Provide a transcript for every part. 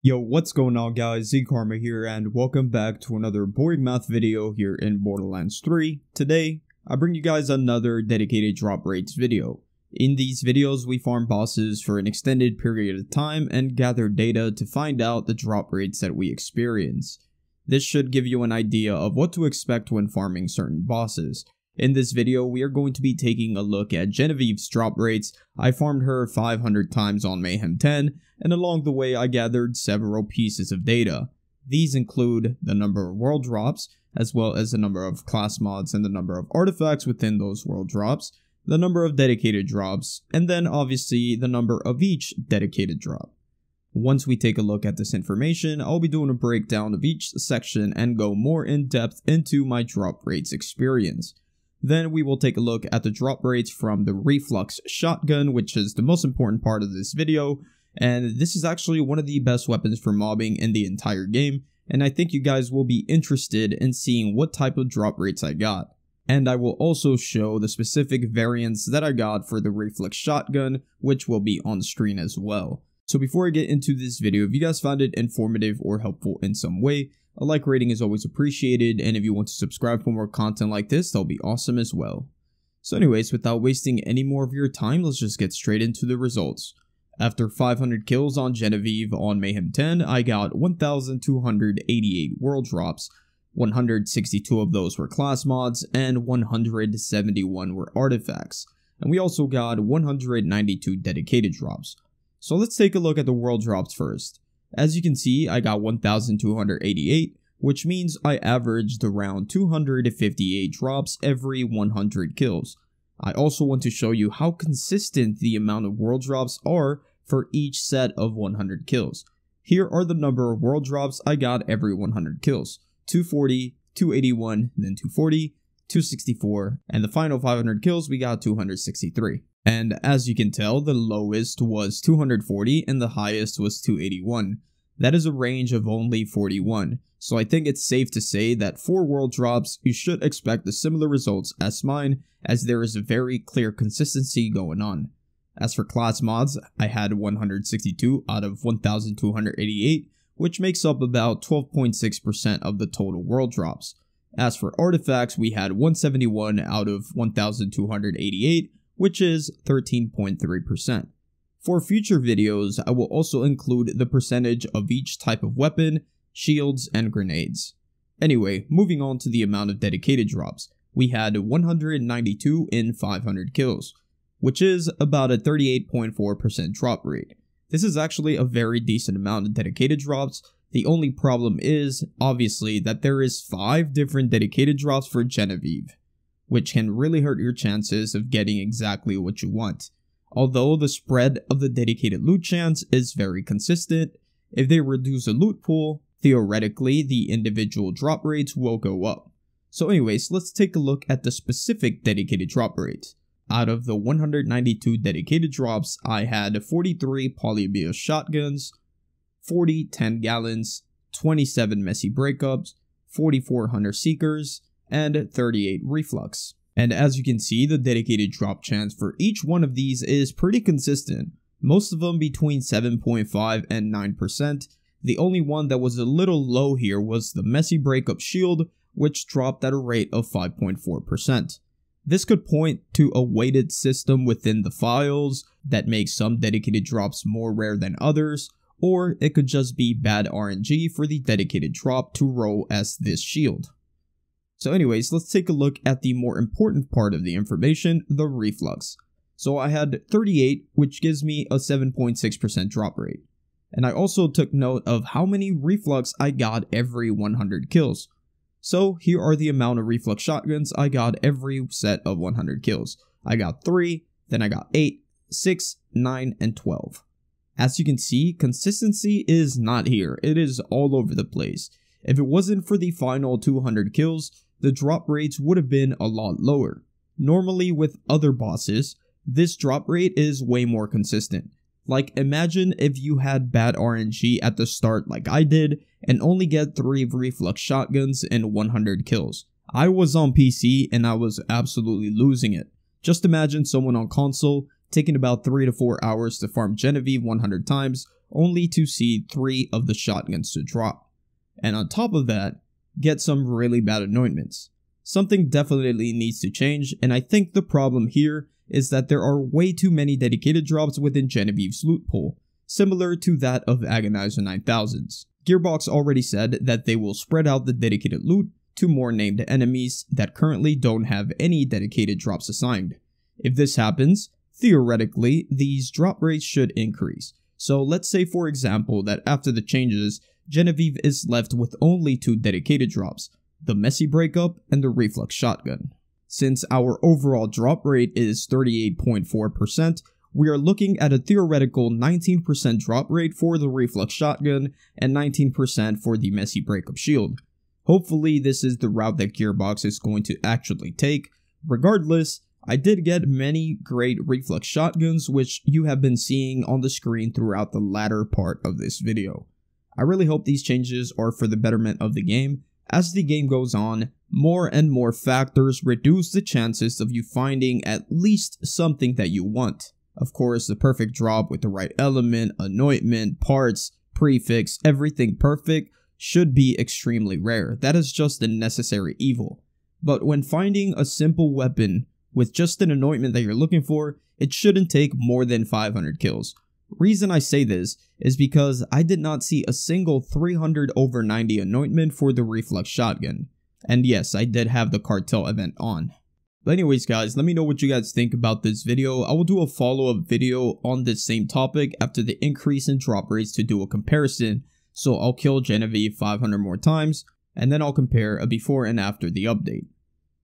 Yo, what's going on guys, zKarmaa here and welcome back to another boring math video here in Borderlands 3. Today, I bring you guys another dedicated drop rates video. In these videos, we farm bosses for an extended period of time and gather data to find out the drop rates that we experience. This should give you an idea of what to expect when farming certain bosses. In this video, we are going to be taking a look at GenIVIV's drop rates. I farmed her 500 times on Mayhem 10, and along the way I gathered several pieces of data. These include the number of world drops, as well as the number of class mods and the number of artifacts within those world drops, the number of dedicated drops, and then obviously the number of each dedicated drop. Once we take a look at this information, I'll be doing a breakdown of each section and go more in depth into my drop rates experience. Then we will take a look at the drop rates from the Reflux shotgun, which is the most important part of this video, and this is actually one of the best weapons for mobbing in the entire game, and I think you guys will be interested in seeing what type of drop rates I got. And I will also show the specific variants that I got for the Reflux shotgun, which will be on screen as well. So before I get into this video, if you guys found it informative or helpful in some way, a like rating is always appreciated, and if you want to subscribe for more content like this, that'll be awesome as well. So anyways, without wasting any more of your time, let's just get straight into the results. After 500 kills on GenIVIV on Mayhem 10, I got 1,288 world drops, 162 of those were class mods, and 171 were artifacts. And we also got 192 dedicated drops. So let's take a look at the world drops first. As you can see, I got 1,288, which means I averaged around 258 drops every 100 kills. I also want to show you how consistent the amount of world drops are for each set of 100 kills. Here are the number of world drops I got every 100 kills. 240, 281, then 240, 264, and the final 500 kills we got 263. And as you can tell, the lowest was 240 and the highest was 281. That is a range of only 41. So I think it's safe to say that for world drops, you should expect the similar results as mine, as there is a very clear consistency going on. As for class mods, I had 162 out of 1,288, which makes up about 12.6% of the total world drops. As for artifacts, we had 171 out of 1,288, which is 13.3%. For future videos, I will also include the percentage of each type of weapon, shields, and grenades. Anyway, moving on to the amount of dedicated drops. We had 192 in 500 kills, which is about a 38.4% drop rate. This is actually a very decent amount of dedicated drops. The only problem is, obviously, that there is 5 different dedicated drops for GenIVIV, which can really hurt your chances of getting exactly what you want. Although the spread of the dedicated loot chance is very consistent, if they reduce a loot pool, theoretically the individual drop rates will go up. So anyways, let's take a look at the specific dedicated drop rates. Out of the 192 dedicated drops, I had 43 polybius shotguns, 40 10 gallons, 27 messy breakups, 44 hunter seekers, and 38 reflux. And as you can see, the dedicated drop chance for each one of these is pretty consistent, most of them between 7.5 and 9%. The only one that was a little low here was the messy breakup shield, which dropped at a rate of 5.4%. This could point to a weighted system within the files that makes some dedicated drops more rare than others, or it could just be bad RNG for the dedicated drop to roll as this shield. So anyways, let's take a look at the more important part of the information, the reflux. So I had 38, which gives me a 7.6% drop rate. And I also took note of how many reflux I got every 100 kills. So here are the amount of reflux shotguns I got every set of 100 kills. I got 3, then I got 8, 6, 9, and 12. As you can see, consistency is not here. It is all over the place. If it wasn't for the final 200 kills, the drop rates would have been a lot lower. Normally with other bosses, this drop rate is way more consistent. Like imagine if you had bad RNG at the start like I did and only get 3 reflux shotguns in 100 kills. I was on PC and I was absolutely losing it. Just imagine someone on console taking about 3 to 4 hours to farm GenIVIV 100 times, only to see 3 of the shotguns to drop. And on top of that, get some really bad anointments. Something definitely needs to change, and I think the problem here is that there are way too many dedicated drops within GenIVIV's loot pool, similar to that of Agonizer 9000's. Gearbox already said that they will spread out the dedicated loot to more named enemies that currently don't have any dedicated drops assigned. If this happens, theoretically, these drop rates should increase. So let's say for example that after the changes, GenIVIV is left with only 2 dedicated drops, the Messy Breakup and the Reflux shotgun. Since our overall drop rate is 38.4%, we are looking at a theoretical 19% drop rate for the Reflux shotgun and 19% for the Messy Breakup shield. Hopefully this is the route that Gearbox is going to actually take. Regardless, I did get many great Reflux shotguns which you have been seeing on the screen throughout the latter part of this video. I really hope these changes are for the betterment of the game. As the game goes on, more and more factors reduce the chances of you finding at least something that you want. Of course, the perfect drop with the right element, anointment, parts, prefix, everything perfect should be extremely rare. That is just a necessary evil. But when finding a simple weapon with just an anointment that you're looking for, it shouldn't take more than 500 kills. Reason I say this is because I did not see a single 300/90 anointment for the Reflux shotgun. And yes, I did have the cartel event on. But anyways guys, let me know what you guys think about this video. I will do a follow-up video on this same topic after the increase in drop rates to do a comparison. So I'll kill GenIVIV 500 more times, and then I'll compare a before and after the update.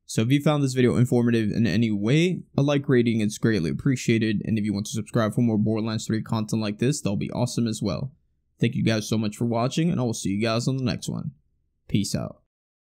So if you found this video informative in any way, a like rating is greatly appreciated, and if you want to subscribe for more Borderlands 3 content like this, that'll be awesome as well. Thank you guys so much for watching, and I will see you guys on the next one. Peace out.